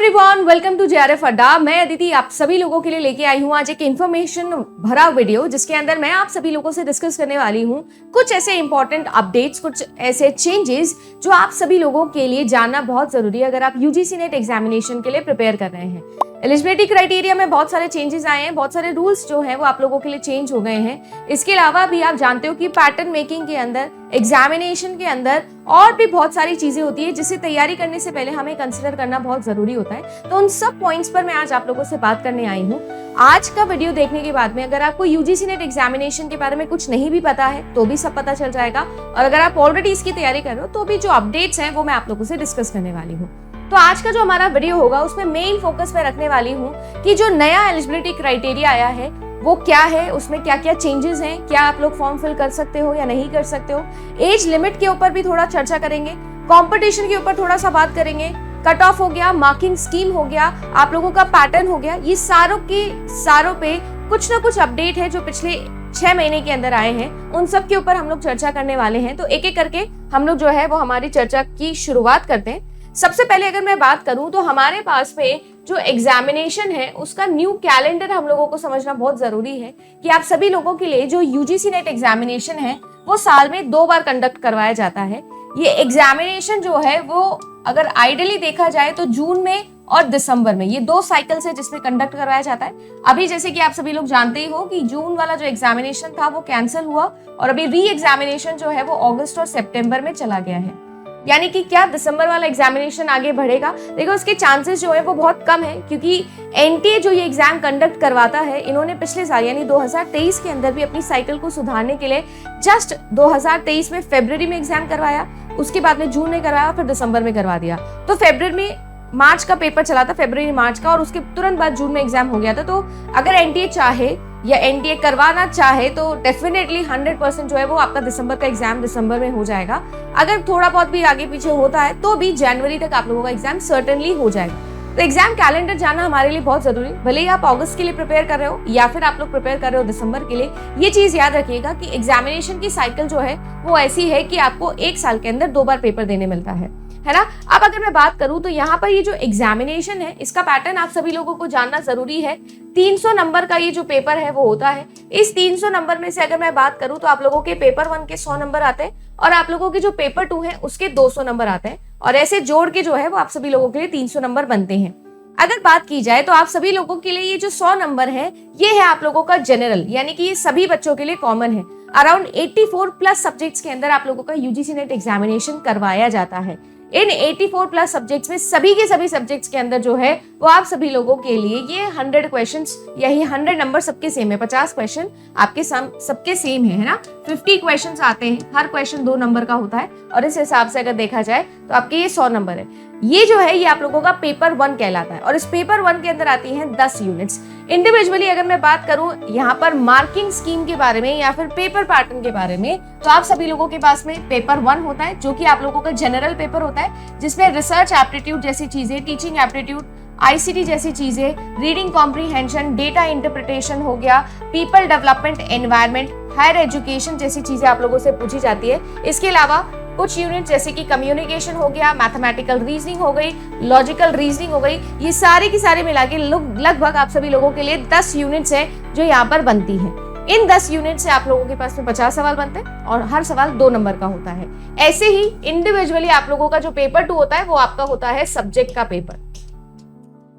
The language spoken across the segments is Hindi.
एवरीवन, वेलकम टू जेआरएफ अड्डा। मैं अदिति आप सभी लोगों के लिए लेके आई हूँ आज एक इन्फॉर्मेशन भरा वीडियो, जिसके अंदर मैं आप सभी लोगों से डिस्कस करने वाली हूँ कुछ ऐसे इंपॉर्टेंट अपडेट्स, कुछ ऐसे चेंजेस जो आप सभी लोगों के लिए जानना बहुत जरूरी है अगर आप यूजीसी नेट एग्जामिनेशन के लिए प्रिपेयर कर रहे हैं। एलिजिबिलिटी क्राइटेरिया में बहुत सारे चेंजेस आए हैं, बहुत सारे रूल्स जो हैं वो आप लोगों के लिए चेंज हो गए हैं। इसके अलावा भी आप जानते हो कि पैटर्न मेकिंग के अंदर, एग्जामिनेशन के अंदर और भी बहुत सारी चीजें होती है जिसे तैयारी करने से पहले हमें कंसिडर करना बहुत जरूरी होता है। तो उन सब पॉइंट्स पर मैं आज आप लोगों से बात करने आई हूँ। आज का वीडियो देखने के बाद में अगर आपको यूजीसी नेट एग्जामिनेशन के बारे में कुछ नहीं भी पता है तो भी सब पता चल जाएगा, और अगर आप ऑलरेडी इसकी तैयारी कर रहे हो तो भी जो अपडेट्स हैं वो मैं आप लोगों से डिस्कस करने वाली हूँ। तो आज का जो हमारा वीडियो होगा उसमें मेन फोकस पे रखने वाली हूँ कि जो नया एलिजिबिलिटी क्राइटेरिया आया है वो क्या है, उसमें क्या क्या चेंजेस हैं, क्या आप लोग फॉर्म फिल कर सकते हो या नहीं कर सकते हो, एज लिमिट के ऊपर भी थोड़ा चर्चा करेंगे, कंपटीशन के ऊपर थोड़ा सा बात करेंगे, कट ऑफ हो गया, मार्किंग स्कीम हो गया, आप लोगों का पैटर्न हो गया, ये सारों पे कुछ ना कुछ अपडेट है जो पिछले 6 महीने के अंदर आए हैं, उन सब के ऊपर हम लोग चर्चा करने वाले हैं। तो एक एक करके हम लोग जो है वो हमारी चर्चा की शुरुआत करते हैं। सबसे पहले अगर मैं बात करूं तो हमारे पास में जो एग्जामिनेशन है उसका न्यू कैलेंडर हम लोगों को समझना बहुत जरूरी है कि आप सभी लोगों के लिए जो यूजीसी नेट एग्जामिनेशन है वो साल में 2 बार कंडक्ट करवाया जाता है। ये एग्जामिनेशन जो है वो अगर आइडियली देखा जाए तो जून में और दिसंबर में, ये 2 साइकिल्स है जिसमें कंडक्ट करवाया जाता है। अभी जैसे कि आप सभी लोग जानते ही हो कि जून वाला जो एग्जामिनेशन था वो कैंसिल हुआ और अभी री एग्जामिनेशन जो है वो अगस्त और सितंबर में चला गया है, यानी कि क्या दिसंबर वाला एग्जामिनेशन आगे बढ़ेगा। देखो इसके चांसेस जो है वो बहुत कम है, क्योंकि एनटीए जो ये एग्जाम कंडक्ट करवाता है, इन्होंने पिछले साल यानी 2023 के अंदर भी अपनी साइकिल को सुधारने के लिए जस्ट 2023 में फरवरी में एग्जाम करवाया, उसके बाद में जून में करवाया, फिर दिसंबर में करवा दिया। तो फरवरी में मार्च का पेपर चला था, फरवरी मार्च का, और उसके तुरंत बाद जून में एग्जाम हो गया था। तो अगर एनटीए चाहे या एनटीए करवाना चाहे तो डेफिनेटली 100% जो है वो आपका दिसंबर का एग्जाम दिसंबर में हो जाएगा। अगर थोड़ा बहुत भी आगे पीछे होता है तो भी जनवरी तक आप लोगों का एग्जाम सर्टेनली हो जाएगा। तो एग्जाम कैलेंडर जानना हमारे लिए बहुत जरूरी है, भले ही आप अगस्त के लिए प्रिपेयर कर रहे हो या फिर आप लोग प्रिपेयर कर रहे हो दिसंबर के लिए। ये चीज याद रखिएगा कि एग्जामिनेशन की साइकिल जो है वो ऐसी है कि आपको 1 साल के अंदर 2 बार पेपर देने मिलता है ना। अब अगर मैं बात करूं तो यहाँ पर ये जो एग्जामिनेशन है इसका पैटर्न आप सभी लोगों को जानना जरूरी है। 300 नंबर का ये जो पेपर है वो होता है। इस 300 नंबर में से अगर मैं बात करूं तो आप लोगों के पेपर 1 के 100 नंबर आते हैं और आप लोगों के जो पेपर 2 है उसके 200 नंबर आते हैं, और ऐसे जोड़ के जो है वो आप सभी लोगों के लिए 300 नंबर बनते हैं। अगर बात की जाए तो आप सभी लोगों के लिए ये जो 100 नंबर है ये है आप लोगों का जनरल, यानी कि ये सभी बच्चों के लिए कॉमन है। अराउंड 84 प्लस सब्जेक्ट्स के अंदर आप लोगों का यूजीसी नेट एग्जामिनेशन करवाया जाता है। इन 84 प्लस सब्जेक्ट्स में सभी के सभी सब्जेक्ट्स के अंदर जो है वो आप सभी लोगों के लिए ये 100 क्वेश्चंस, यही 100 नंबर सबके सेम है। 50 क्वेश्चन आपके सबके सेम है ना। 50 क्वेश्चंस आते हैं, हर क्वेश्चन 2 नंबर का होता है, और इस हिसाब से अगर देखा जाए तो आपके ये 100 नंबर है। ये जो है ये आप लोगों का पेपर 1 कहलाता है, और इस पेपर 1 के अंदर आती हैं 10 यूनिट्स। इंडिविजुअली अगर मैं बात करूं यहाँ पर मार्किंग स्कीम के बारे में या फिर पेपर पैटर्न के बारे में, तो आप सभी लोगों के पास में पेपर 1 होता है जो कि आप लोगों का जनरल पेपर होता है, जिसमें रिसर्च एप्टीट्यूड जैसी चीजें, टीचिंग एप्टीट्यूड, आईसीटी जैसी चीजें, रीडिंग कॉम्प्रीहेंशन, डेटा इंटरप्रिटेशन हो गया, people development, environment, higher education जैसी चीजें आप लोगों से पूछी जाती है। इसके अलावा कुछ यूनिट जैसे कि कम्युनिकेशन हो गया, मैथमेटिकल रीजनिंग हो गई, लॉजिकल रीजनिंग हो गई, ये सारी की सारी मिला के लगभग आप सभी लोगों के लिए 10 यूनिट्स है जो यहाँ पर बनती है। इन 10 यूनिट से आप लोगों के पास में 50 सवाल बनते हैं और हर सवाल 2 नंबर का होता है। ऐसे ही इंडिविजुअली आप लोगों का जो पेपर 2 होता है वो आपका होता है सब्जेक्ट का पेपर।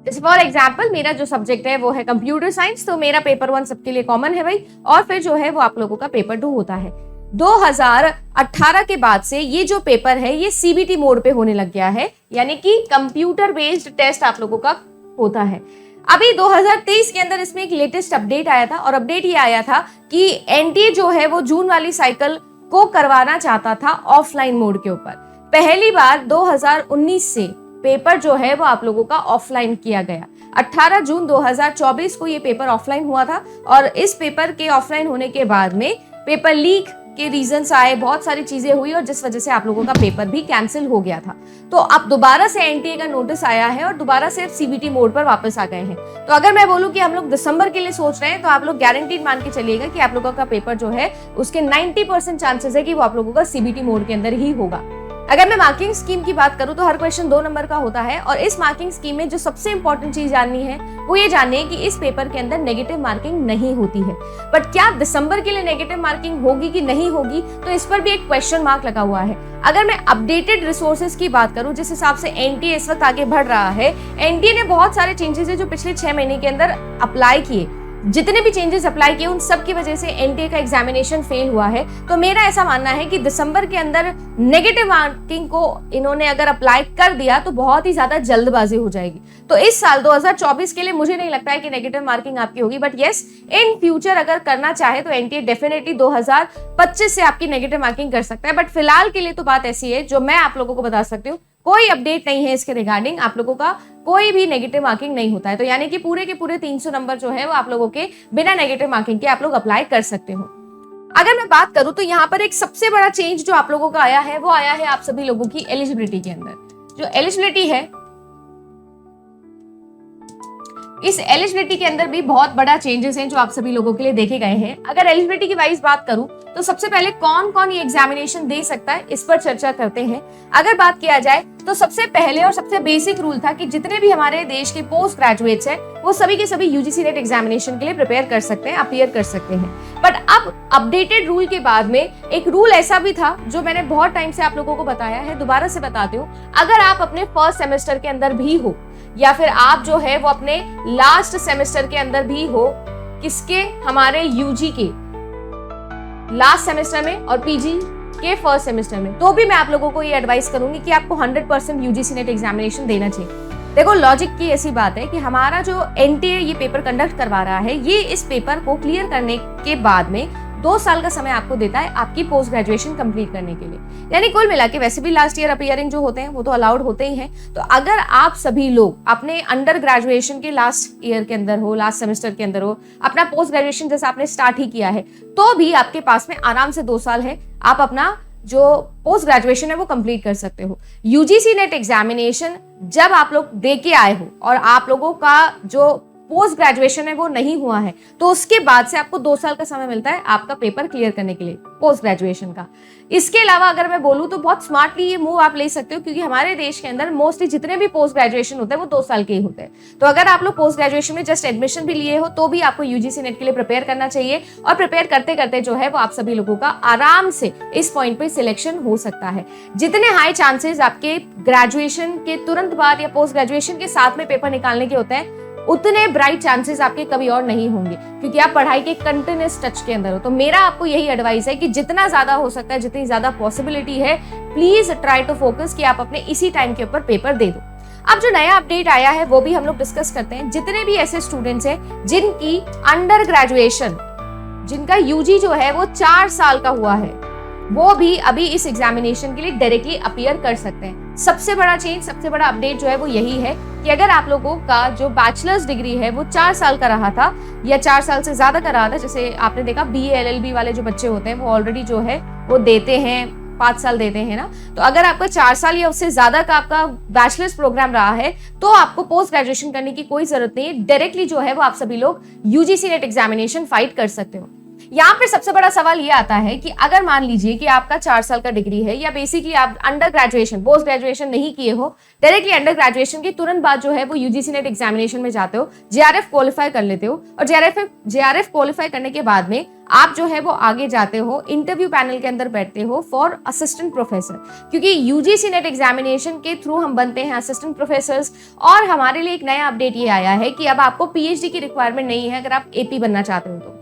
जैसे फॉर एग्जाम्पल मेरा जो सब्जेक्ट है वो है कंप्यूटर साइंस, तो मेरा पेपर 1 सबके लिए कॉमन है भाई, और फिर जो है वो आप लोगों का पेपर 2 होता है। 2018 के बाद से ये जो पेपर है ये सीबीटी मोड पे होने लग गया है, यानी कि कंप्यूटर बेस्ड टेस्ट आप लोगों का होता है। अभी 2023 के अंदर इसमें एक लेटेस्ट अपडेट आया था, और अपडेट ये आया था कि एनटीए जो है वो जून वाली साइकिल को करवाना चाहता था ऑफलाइन मोड के ऊपर। पहली बार 2019 से पेपर जो है वो आप लोगों का ऑफलाइन किया गया। 18 जून 2024 को ये पेपर ऑफलाइन हुआ था, और इस पेपर के ऑफलाइन होने के बाद में पेपर लीक के रीजंस आए, बहुत सारी चीजें हुई, और जिस वजह से आप लोगों का पेपर भी कैंसिल हो गया था। तो अब दोबारा से एनटीए का नोटिस आया है और दोबारा से सीबीटी मोड पर वापस आ गए हैं। तो अगर मैं बोलूं कि हम लोग दिसंबर के लिए सोच रहे हैं तो आप लोग गारंटीड मान के चलिएगा कि आप लोगों का पेपर जो है उसके 90% चांसेस है कि वो आप लोगों का सीबीटी मोड के अंदर ही होगा। अगर मैं मार्किंग स्कीम की बात करूं तो हर क्वेश्चन 2 नंबर का होता है और इस मार्किंग स्कीम में जो सबसे इंपॉर्टेंट चीज जाननी है वो ये जाननी है कि इस पेपर के अंदर नेगेटिव मार्किंग नहीं होती है। बट क्या दिसंबर के लिए नेगेटिव मार्किंग होगी कि नहीं होगी, तो इस पर भी एक क्वेश्चन मार्क लगा हुआ है। अगर मैं अपडेटेड रिसोर्सेज की बात करूं, जिस हिसाब से एनटीए इस वक्त आगे बढ़ रहा है, एनटीए ने बहुत सारे चेंजेस है जो पिछले 6 महीने के अंदर अप्लाई किए, जितने भी चेंजेस अप्लाई किए उन सब की वजह से एनटीए का एग्जामिनेशन फेल हुआ है। तो मेरा ऐसा मानना है कि दिसंबर के अंदर नेगेटिव मार्किंग को इन्होंने अगर अप्लाई कर दिया तो बहुत ही ज्यादा जल्दबाजी हो जाएगी। तो इस साल 2024 के लिए मुझे नहीं लगता है कि नेगेटिव मार्किंग आपकी होगी, बट यस, इन फ्यूचर अगर करना चाहे तो एनटीए डेफिनेटली 2025 से आपकी नेगेटिव मार्किंग कर सकता है। बट फिलहाल के लिए तो बात ऐसी है जो मैं आप लोगों को बता सकती हूँ, कोई अपडेट नहीं है इसके रिगार्डिंग, आप लोगों का कोई भी नेगेटिव मार्किंग नहीं होता है। तो यानी कि पूरे के पूरे 300 नंबर जो है वो आप लोगों के बिना नेगेटिव मार्किंग के आप लोग अप्लाई कर सकते हो। अगर मैं बात करूं तो यहाँ पर एक सबसे बड़ा चेंज जो आप लोगों का आया है वो आया है आप सभी लोगों की एलिजिबिलिटी के अंदर। जो एलिजिबिलिटी है, इस एलिजिबिलिटी के अंदर भी बहुत बड़ा चेंजेस हैं जो आप सभी लोगों के लिए देखे गए हैं। अगर एलिजिबिलिटी की वाइज बात करूं तो सबसे पहले कौन कौन ये एग्जामिनेशन दे सकता है इस पर चर्चा करते हैं। अगर बात किया जाए तो सबसे पहले और सबसे बेसिक रूल था कि जितने भी हमारे देश के पोस्ट ग्रेजुएट्स हैं वो सभी के सभी यूजीसी नेट एग्जामिनेशन के लिए प्रिपेयर कर सकते हैं, अपीयर कर सकते हैं। बट अब अपडेटेड रूल के बाद में एक रूल ऐसा भी था जो मैंने बहुत टाइम से आप लोगों को बताया है, दोबारा से बताती हूँ। अगर आप अपने फर्स्ट सेमेस्टर के अंदर भी हो या फिर आप जो है वो अपने लास्ट सेमेस्टर के अंदर भी हो, किसके, हमारे यूजी के लास्ट सेमेस्टर में और पीजी के फर्स्ट सेमेस्टर में, तो भी मैं आप लोगों को ये एडवाइस करूंगी कि आपको 100% यूजीसी नेट एग्जामिनेशन देना चाहिए। देखो, लॉजिक की ऐसी बात है कि हमारा जो एनटीए ये पेपर कंडक्ट करवा रहा है, ये इस पेपर को क्लियर करने के बाद में 2 साल का समय आपको देता है आपकी पोस्ट ग्रेजुएशन कंप्लीट करने के लिए। यानी कुल मिला के वैसे भी लास्ट ईयर अपीयरिंग जो होते हैं वो तो अलाउड होते ही हैं। तो अगर आप सभी लोग अपने अंडर ग्रेजुएशन के लास्ट ईयर के अंदर हो, लास्ट सेमेस्टर के अंदर हो, अपना पोस्ट ग्रेजुएशन जैसे आपने स्टार्ट ही किया है, तो भी आपके पास में आराम से 2 साल है, आप अपना जो पोस्ट ग्रेजुएशन है वो कंप्लीट कर सकते हो। यूजीसी नेट एग्जामिनेशन जब आप लोग दे के आए हो और आप लोगों का जो पोस्ट ग्रेजुएशन है वो नहीं हुआ है, तो उसके बाद से आपको 2 साल का समय मिलता है आपका पेपर क्लियर करने के लिए पोस्ट ग्रेजुएशन का। इसके अलावा अगर मैं बोलूं तो बहुत स्मार्टली ये मूव आप ले सकते हो, क्योंकि हमारे देश के अंदर मोस्टली जितने भी पोस्ट ग्रेजुएशन होते हैं वो 2 साल के ही होते हैं। तो अगर आप लोग पोस्ट ग्रेजुएशन में जस्ट एडमिशन भी लिए हो तो भी आपको यूजीसी नेट के लिए प्रिपेयर करना चाहिए, और प्रिपेयर करते करते जो है वो आप सभी लोगों का आराम से इस पॉइंट पे सिलेक्शन हो सकता है। जितने हाई चांसेस आपके ग्रेजुएशन के तुरंत बाद या पोस्ट ग्रेजुएशन के साथ में पेपर निकालने के होते हैं, उतने ब्राइट चांसेस आपके कभी और नहीं होंगे, क्योंकि आप पढ़ाई के कंटिन्यूअस टच के अंदर हो। तो मेरा आपको यही एडवाइस है कि जितना ज्यादा हो सकता है, जितनी ज्यादा पॉसिबिलिटी है, प्लीज ट्राई टू फोकस कि आप अपने इसी टाइम के ऊपर पेपर दे दो। अब जो नया अपडेट आया है वो भी हम लोग डिस्कस करते हैं। जितने भी ऐसे स्टूडेंट्स हैं जिनकी अंडर ग्रेजुएशन, जिनका यूजी जो है वो 4 साल का हुआ है, वो भी अभी इस एग्जामिनेशन के लिए डायरेक्टली अपीयर कर सकते हैं। सबसे बड़ा चेंज, सबसे बड़ा अपडेट जो है वो यही है कि अगर आप लोगों का जो बैचलर्स डिग्री है वो 4 साल का रहा था या 4 साल से ज्यादा का रहा था, जैसे आपने देखा बीए एलएलबी वाले जो बच्चे होते हैं वो ऑलरेडी जो है वो देते हैं 5 साल देते हैं ना, तो अगर आपका 4 साल या उससे ज्यादा का आपका बैचलर्स प्रोग्राम रहा है तो आपको पोस्ट ग्रेजुएशन करने की कोई जरूरत नहीं है। डायरेक्टली जो है वो आप सभी लोग यूजीसी नेट एग्जामिनेशन फाइट कर सकते हो। यहाँ पर सबसे बड़ा सवाल ये आता है कि अगर मान लीजिए कि आपका 4 साल का डिग्री है या बेसिकली आप अंडर ग्रेजुएशन, पोस्ट ग्रेजुएशन नहीं किए हो, डायरेक्टली अंडर ग्रेजुएशन के तुरंत बाद जो है वो यूजीसी नेट एग्जामिनेशन में जाते हो, जेआरएफ क्वालिफाई कर लेते हो, और जेआरएफ क्वालिफाई करने के बाद में आप जो है वो आगे जाते हो, इंटरव्यू पैनल के अंदर बैठते हो फॉर असिस्टेंट प्रोफेसर, क्योंकि यूजीसी नेट एग्जामिनेशन के थ्रू हम बनते हैं असिस्टेंट प्रोफेसर्स। और हमारे लिए एक नया अपडेट ये आया है कि अब आपको पीएचडी की रिक्वायरमेंट नहीं है अगर आप एपी बनना चाहते हो। तो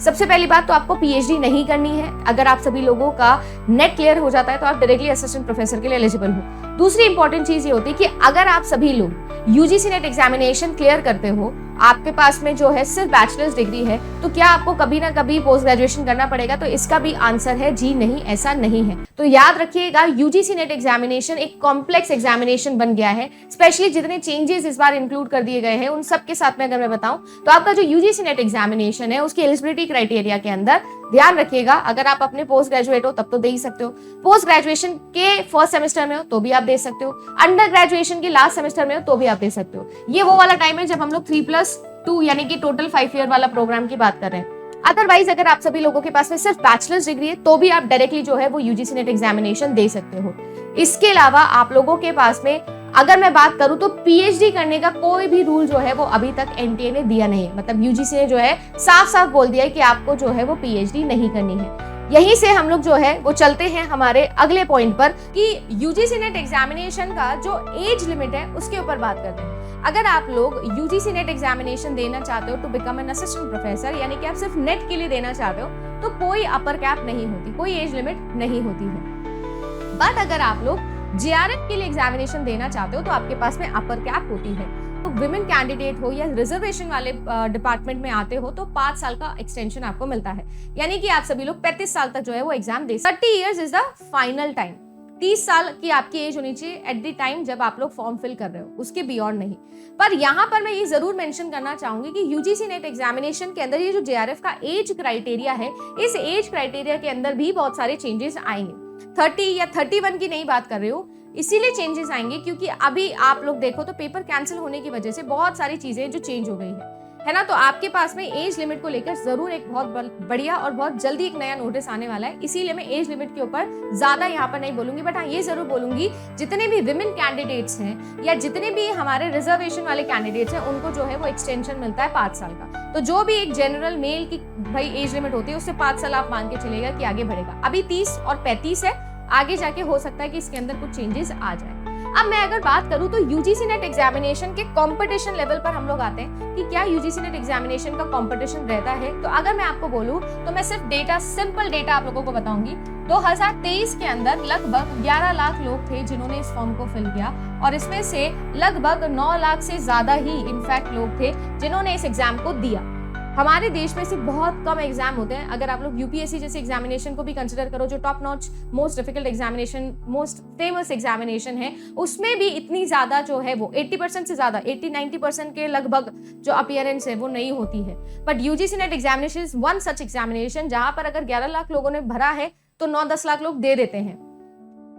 सबसे पहली बात तो आपको पीएचडी नहीं करनी है। अगर आप सभी लोगों का नेट क्लियर हो जाता है तो आप डायरेक्टली असिस्टेंट प्रोफेसर के लिए एलिजिबल हो। दूसरी इंपॉर्टेंट चीज ये होती है कि अगर आप सभी लोग यूजीसी नेट एग्जामिनेशन क्लियर करते हो, आपके पास में जो है सिर्फ बैचलर्स डिग्री है, तो क्या आपको कभी ना कभी पोस्ट ग्रेजुएशन करना पड़ेगा? तो इसका भी आंसर है जी नहीं, ऐसा नहीं है। तो याद रखिएगा, यूजीसी नेट एग्जामिनेशन एक कॉम्प्लेक्स एग्जामिनेशन बन गया है। स्पेशली जितने चेंजेस इस बार इंक्लूड कर दिए गए हैं उन सब के साथ में अगर मैं बताऊं तो आपका जो यूजीसी नेट एग्जामिनेशन है उसकी एलिजिबिलिटी क्राइटेरिया के अंदर ध्यान रखिएगा, अगर आप अपने पोस्ट ग्रेजुएट हो तब तो दे ही सकते हो, पोस्ट ग्रेजुएशन के फर्स्ट सेमेस्टर में हो तो भी आप दे सकते हो, अंडर ग्रेजुएशन के लास्ट सेमेस्टर में हो तो भी आप दे सकते हो। ये वो वाला टाइम है जब हम लोग 3+2 यानी कि टोटल 5 ईयर वाला प्रोग्राम की बात कर रहे हैं। अदरवाइज अगर आप सभी लोगों के पास में सिर्फ बैचलर्स डिग्री है तो भी आप डायरेक्टली जो है वो यूजीसी नेट एग्जामिनेशन दे सकते हो। इसके अलावा आप लोगों के पास में अगर मैं बात करूं तो पीएचडी करने का कोई भी रूल जो है वो अभी तक एनटीए ने दिया नहीं है। मतलब यूजीसी ने जो है साफ साफ बोल दिया है कि आपको जो है वो पीएचडी नहीं करनी है। यहीं से हम लोग जो है वो चलते हैं हमारे अगले पॉइंट पर कि यूजीसी नेट एग्जामिनेशन का जो एज लिमिट है उसके ऊपर बात करते हैं। अगर आप लोग यूजीसी नेट एग्जामिनेशन देना चाहते हो to become an assistant professor, यानी कि आप सिर्फ नेट के लिए देना चाहते हो, तो कोई अपर कैप नहीं होती, कोई एज लिमिट नहीं होती है। बट अगर आप लोग जेआरएफ के लिए एग्जामिनेशन देना चाहते हो तो आपके पास में अपर कैप होती है। तो विमेन कैंडिडेट हो या रिजर्वेशन वाले डिपार्टमेंट में आते हो तो 5 साल का एक्सटेंशन आपको मिलता है, यानी कि आप सभी लोग 35 साल तक जो है वो exam they. 30 years is the final time. 30 साल की आपकी एज होनी चाहिए एट द टाइम जब आप लोग फॉर्म फिल कर रहे हो, उसके बियॉन्ड नहीं। पर यहाँ पर मैं ये जरूर मेंशन करना चाहूंगी कि यूजीसी नेट एग्जामिनेशन के अंदर ये जो जेआरएफ का एज क्राइटेरिया है, इस एज क्राइटेरिया के अंदर भी बहुत सारे चेंजेस आएंगे। 30 या 31 की नहीं बात कर रही हूँ, इसीलिए चेंजेस आएंगे क्योंकि अभी आप लोग देखो तो पेपर कैंसिल होने की वजह से बहुत सारी चीजें जो चेंज हो गई है ना। तो आपके पास में एज लिमिट को लेकर जरूर एक बहुत बढ़िया और बहुत जल्दी एक नया नोटिस आने वाला है, इसीलिए मैं एज लिमिट के ऊपर ज्यादा यहाँ पर नहीं बोलूंगी। बट हाँ, ये जरूर बोलूंगी जितने भी विमेन कैंडिडेट्स हैं या जितने भी हमारे रिजर्वेशन वाले कैंडिडेट्स हैं उनको जो है वो एक्सटेंशन मिलता है 5 साल का। तो जो भी एक जनरल मेल की भाई एज लिमिट होती है उससे 5 साल आप मान के चलेगा कि आगे बढ़ेगा। अभी 30 और 35 है, आगे जाके हो सकता है कि इसके अंदर कुछ चेंजेस आ जाए। अब मैं अगर बात करूं तो यूजीसी नेट एग्जामिनेशन के कंपटीशन लेवल पर हम लोग आते हैं कि क्या यूजीसी नेट एग्जामिनेशन का कंपटीशन रहता है। तो अगर मैं आपको बोलूं तो मैं सिर्फ डेटा, सिंपल डेटा आप लोगों को बताऊंगी। 2023 के अंदर लगभग 11 लाख लोग थे जिन्होंने इस फॉर्म को फिल किया और इसमें से लगभग 9 लाख से ज्यादा ही इनफैक्ट लोग थे जिन्होंने इस एग्जाम को दिया। हमारे देश में सिर्फ बहुत कम एग्जाम होते हैं। अगर आप लोग यूपीएससी जैसे एग्जामिनेशन को भी कंसिडर करो, जो top notch most difficult examination, most famous examination है, उसमें भी इतनी ज्यादा जो है वो 80% से ज्यादा 80-90% के लगभग जो अपीयरेंस है वो नहीं होती है। But UGC NET examination is one such examination जहां पर अगर 11 लाख लोगों ने भरा है तो 9-10 लाख लोग दे देते हैं,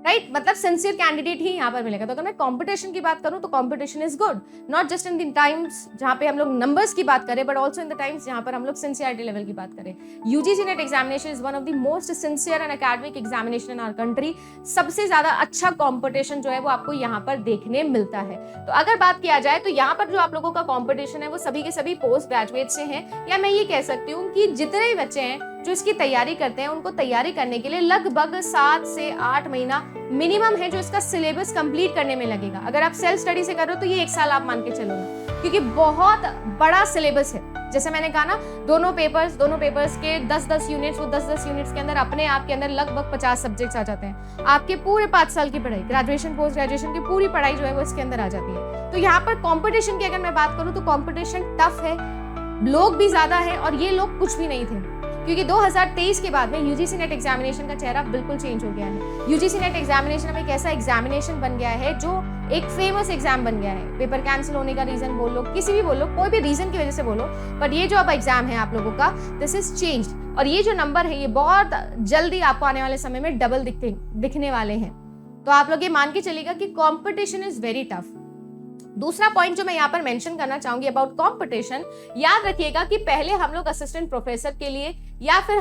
राइट। मतलब सिंसियर कैंडिडेट ही यहाँ पर मिलेगा। तो अगर मैं कंपटीशन की बात करूँ तो competition is good, not just in the times जहाँ पे हम लोग नंबर्स की बात करें, but also in the times जहाँ पर हम लोग सिंसियरिटी लेवल की बात करें। UGC NET examination is one of the most sincere and academic examination in our country. सबसे ज्यादा अच्छा कॉम्पिटिशन जो है वो आपको यहाँ पर देखने मिलता है। तो अगर बात किया जाए तो यहाँ पर जो आप लोगों का कॉम्पिटिशन है वो सभी के सभी पोस्ट ग्रेजुएट से हैं, या मैं ये कह सकती हूँ कि जितने भी बच्चे हैं जो इसकी तैयारी करते हैं उनको तैयारी करने के लिए लगभग 7 से 8 महीना मिनिमम है जो इसका सिलेबस कंप्लीट करने में लगेगा। अगर आप सेल्फ स्टडी से कर रहे हो तो ये 1 साल आप मान के चलो, क्योंकि बहुत बड़ा सिलेबस है। जैसे मैंने कहा ना, दोनों पेपर्स के 10-10 यूनिट्स, वो 10-10 यूनिट्स के अंदर अपने आप के अंदर लगभग 50 सब्जेक्ट्स आ जाते हैं। आपके पूरे 5 साल की पढ़ाई, ग्रेजुएशन पोस्ट ग्रेजुएशन की पूरी पढ़ाई जो है वो इसके अंदर आ जाती है। तो यहाँ पर कॉम्पिटिशन की अगर मैं बात करूँ तो कॉम्पिटिशन टफ है, लोग भी ज्यादा है और ये लोग कुछ भी नहीं थे, क्योंकि 2023 के बाद में यूजीसी नेट एग्जामिनेशन का चेहरा बिल्कुल चेंज हो गया है। यूजीसी नेट एग्जामिनेशन अब एक ऐसा एग्जामिनेशन बन गया है जो एक फेमस एग्जाम बन गया है। पेपर कैंसिल होने का रीजन बोल लो, किसी भी बोलो, कोई भी रीजन की वजह से बोलो, बट ये जो अब एग्जाम है आप लोगों का, दिस इज चेंज्ड। और ये जो नंबर है ये बहुत जल्दी आपको आने वाले समय में डबल दिखने वाले हैं। तो आप लोग ये मान के चलेगा कि कॉम्पिटिशन इज वेरी टफ। दूसरा पॉइंट जो मैं यहाँ पर मेंशन करना चाहूंगी अबाउट कंपटीशन, याद रखिएगा कि पहले हम लोग असिस्टेंट प्रोफेसर के लिए या फिर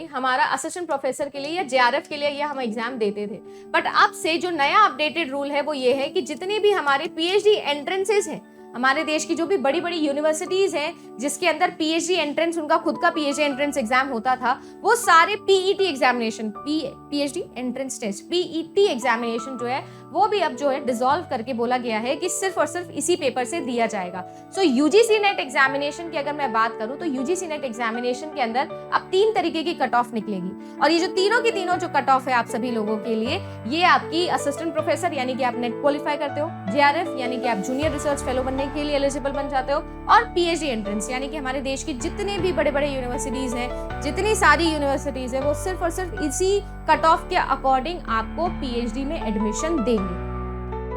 हमारा असिस्टेंट प्रोफेसर के लिए या जेआरएफ के लिए ये हम एग्जाम देते थे। बट अब से जो नया अपडेटेड रूल है वो ये है कि जितने भी हमारे पीएचडी एंट्रेंसेस हैं, हमारे देश की जो भी बड़ी बड़ी यूनिवर्सिटीज हैं जिसके अंदर पीएचडी एंट्रेंस, उनका खुद का पीएचडी एंट्रेंस एग्जाम होता था, वो सारे PET examination, PhD entrance test, PET examination जो है वो भी अब जो है डिसॉल्व करके बोला गया है कि सिर्फ और सिर्फ इसी पेपर से दिया जाएगा। सो यूजीसी नेट एग्जामिनेशन की अगर मैं बात करूं तो यूजीसी नेट एग्जामिनेशन के अंदर अब 3 तरीके की कट ऑफ निकलेगी, और ये जो तीनों की तीनों जो कट ऑफ है आप सभी लोगों के लिए, ये आपकी असिस्टेंट प्रोफेसर यानी कि आप नेट क्वालिफाई करते हो, जेआरएफ यानी कि आप जूनियर रिसर्च फेलो बनने के लिए एलिजिबल बन जाते हो, और पीएचडी एंट्रेंस यानी कि हमारे देश की जितने भी बड़े बड़े यूनिवर्सिटीज हैं, जितनी सारी यूनिवर्सिटीज है वो सिर्फ और सिर्फ इसी कट ऑफ के अकॉर्डिंग आपको पीएचडी में एडमिशन देंगे।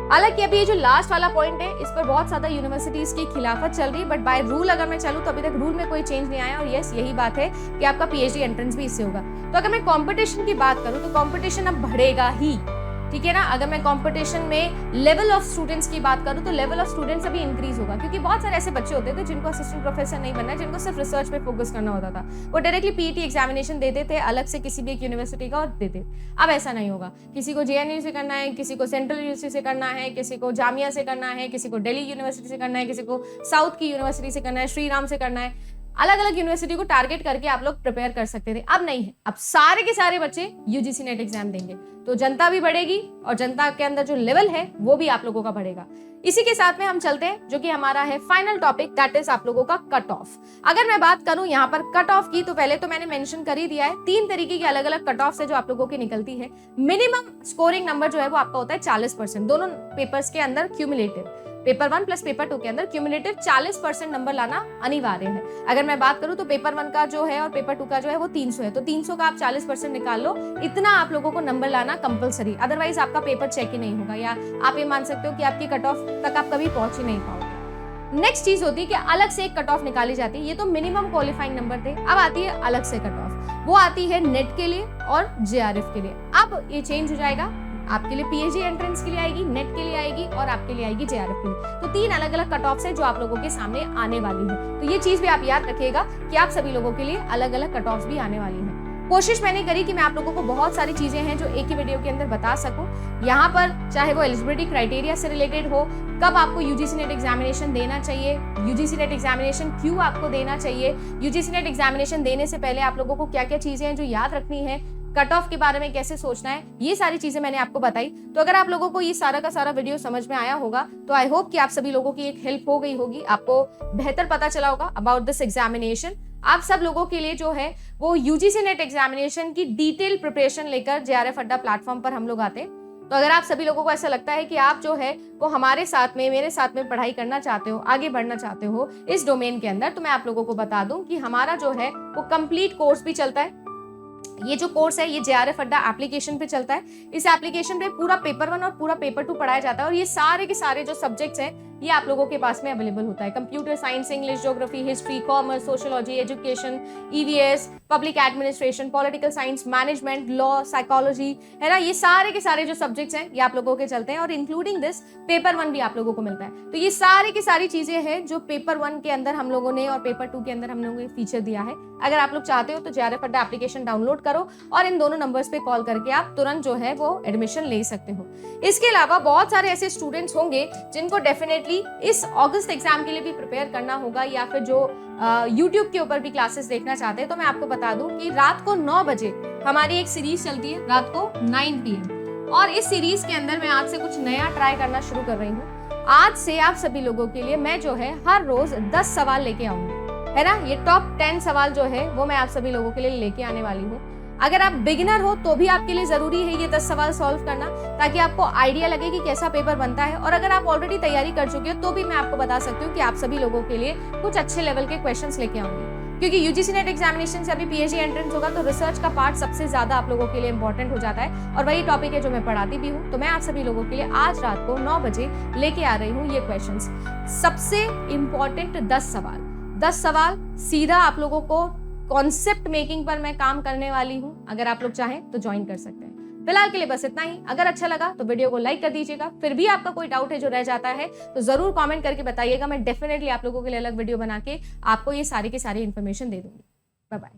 हालांकि अभी ये जो लास्ट वाला पॉइंट है इस पर बहुत ज्यादा यूनिवर्सिटीज की खिलाफत चल रही है, बट बाय रूल अगर मैं चलूँ तो अभी तक रूल में कोई चेंज नहीं आया, और यस यही बात है कि आपका पीएचडी एंट्रेंस भी इससे होगा। तो अगर मैं कंपटीशन की बात करूँ तो कंपटीशन अब बढ़ेगा ही, ठीक है ना। अगर मैं कंपटीशन में लेवल ऑफ स्टूडेंट्स की बात करूं तो लेवल ऑफ स्टूडेंट्स अभी इंक्रीज होगा, क्योंकि बहुत सारे ऐसे बच्चे होते थे जिनको असिस्टेंट प्रोफेसर नहीं बनना है, जिनको सिर्फ रिसर्च पे फोकस करना होता था। वो डायरेक्टली पीईटी एग्जामिनेशन देते थे अलग से किसी भी एक यूनिवर्सिटी का और देते। अब ऐसा नहीं होगा, किसी को जेएनयू से करना है, किसी को सेंट्रल यूनिवर्सिटी से करना है, किसी को जामिया से करना है, किसी को दिल्ली यूनिवर्सिटी से करना है, किसी को साउथ की यूनिवर्सिटी से करना है, श्री राम से करना है। अलग अलग यूनिवर्सिटी को टारगेट करके आप लोग प्रिपेयर कर सकते थे, अब नहीं है। अब सारे के सारे बच्चे यूजीसी नेट एग्जाम देंगे, तो जनता भी बढ़ेगी और जनता के अंदर जो लेवल है वो भी आप लोगों का बढ़ेगा। इसी के साथ में हम चलते हैं जो कि हमारा है फाइनल टॉपिक, दैट इज आप लोगों का कट ऑफ। अगर मैं बात करूं यहाँ पर कट ऑफ की, तो पहले तो मैंने मेंशन कर ही दिया है 3 तरीके की अलग अलग कट ऑफ से जो आप लोगों की निकलती है। मिनिमम स्कोरिंग नंबर जो है वो आपका होता है 40%, दोनों पेपर्स के अंदर क्यूमुलेटिव, पेपर 1 प्लस पेपर 2 के अंदर क्यूमुलेटिव 40% नंबर लाना अनिवार्य है। अगर मैं बात करूं तो पेपर 1 का जो है और पेपर 2 का जो है वो 300 है, तो 300 का आप 40% निकाल लो, इतना आप लोगों को नंबर लाना कंपलसरी, अदरवाइज आपका पेपर चेक ही नहीं होगा, या आप ये मान सकते हो कि आपकी कट ऑफ तक आप कभी पहुंच ही नहीं पाओगे। नेक्स्ट चीज होती है कि अलग से एक कट ऑफ निकाली जाती है, ये तो मिनिमम क्वालिफाइंग नंबर थे, अब आती है अलग से कट ऑफ, वो आती है नेट के लिए और जेआरएफ के लिए। अब ये चेंज हो जाएगा, आपके लिए पीएचडी एंट्रेंस के लिए आएगी, नेट के लिए आएगी और आपके लिए आएगी जेआरएफ के लिए। तो 3 अलग अलग कट ऑफ है जो आप लोगों के सामने आने वाली है, तो ये चीज भी आप याद रखिएगा कि आप सभी लोगों के लिए अलग अलग कट ऑफ भी आने वाली है। कोशिश मैंने करी कि मैं आप लोगों को बहुत सारी चीजें हैं जो एक ही वीडियो के अंदर बता सकूं। यहाँ पर चाहे वो एलिजिबिलिटी क्राइटेरिया से रिलेटेड हो, कब आपको यूजीसी नेट एग्जामिनेशन देना चाहिए, यूजीसी नेट एग्जामिनेशन क्यों आपको देना चाहिए, यूजीसी नेट एग्जामिनेशन देने से पहले आप लोगों को क्या क्या चीजें हैं जो याद रखनी है, कट ऑफ के बारे में कैसे सोचना है, ये सारी चीजें मैंने आपको बताई। तो अगर आप लोगों को ये सारा का सारा वीडियो समझ में आया होगा तो आई होप कि आप सभी लोगों की एक हेल्प हो गई होगी, आपको बेहतर पता चला होगा अबाउट दिस एग्जामिनेशन। आप सब लोगों के लिए जो है वो यूजीसी नेट एग्जामिनेशन की डिटेल प्रिपरेशन लेकर जेआरएफ अड्डा प्लेटफॉर्म पर हम लोग आते हैं। तो अगर आप सभी लोगों को ऐसा लगता है कि आप जो है वो हमारे साथ में, मेरे साथ में पढ़ाई करना चाहते हो, आगे बढ़ना चाहते हो इस डोमेन के अंदर, तो मैं आप लोगों को बता दूं कि हमारा जो है वो कंप्लीट कोर्स भी चलता है। ये जो कोर्स है ये जेआरएफ अड्डा एप्लीकेशन पे चलता है। इस एप्लीकेशन पे पूरा पेपर 1 और पूरा पेपर 2 पढ़ाया जाता है और ये सारे के सारे जो सब्जेक्ट्स हैं ये आप लोगों के पास में अवेलेबल होता है। Computer science, English, geography, history, commerce, sociology, education, EVS, public administration, political science, management, law, psychology, है ना, ये सारे के सारे जो सब्जेक्ट्स हैं ये आप लोगों के चलते हैं और इंक्लूडिंग दिस पेपर 1 भी आप लोगों को मिलता है। तो ये सारी की सारी चीजें हैं जो पेपर 1 के अंदर हम लोगों ने और पेपर 2 के अंदर हम लोगों ने फीचर दिया है। अगर आप लोग चाहते हो तो जेआरएफ अड्डा एप्लीकेशन डाउनलोड करो और इन दोनों नंबर्स पे कॉल करके आप तुरंत जो है वो एडमिशन ले सकते हो। इसके अलावा बहुत सारे ऐसे स्टूडेंट्स होंगे जिनको डेफिनेटली इस अगस्त एग्जाम के लिए भी प्रिपेयर करना होगा, या फिर जो यूट्यूब के ऊपर भी क्लासेस देखना चाहते हैं, तो मैं आपको बता दूं कि रात को 9 बजे हमारी एक सीरीज चलती है, रात को 9 PM, और इस सीरीज के अंदर मैं आज से कुछ नया ट्राई करना शुरू कर रही हूँ। आज से आप सभी लोगों के लिए मैं जो है हर रोज 10 सवाल लेके आऊंगी, है ना। ये टॉप 10 सवाल जो है वो मैं आप सभी लोगों के लिए लेके आने वाली हूँ। अगर आप बिगिनर हो तो भी आपके लिए जरूरी है ये 10 सवाल सॉल्व करना, ताकि आपको आइडिया लगे कि कैसा पेपर बनता है। और अगर आप ऑलरेडी तैयारी कर चुके हो तो भी मैं आपको बता सकती हूँ कि आप सभी लोगों के लिए कुछ अच्छे लेवल के क्वेश्चंस लेके आऊंगी, क्योंकि यूजीसी नेट एग्जामिनेशन से अभी पीएचडी एंट्रेंस होगा तो रिसर्च का पार्ट सबसे ज्यादा आप लोगों के लिए इंपॉर्टेंट हो जाता है और वही टॉपिक है जो मैं पढ़ाती भी हूँ। तो मैं आप सभी लोगों के लिए आज रात को 9 बजे लेके आ रही हूँ ये क्वेश्चंस। सबसे इंपॉर्टेंट 10 सवाल सीधा आप लोगों को कॉन्सेप्ट मेकिंग पर मैं काम करने वाली हूं। अगर आप लोग चाहें तो ज्वाइन कर सकते हैं। फिलहाल के लिए बस इतना ही। अगर अच्छा लगा तो वीडियो को लाइक कर दीजिएगा। फिर भी आपका कोई डाउट है जो रह जाता है तो जरूर कमेंट करके बताइएगा। मैं डेफिनेटली आप लोगों के लिए अलग वीडियो बना के आपको ये सारी की सारी इन्फॉर्मेशन दे दूंगी। Bye bye.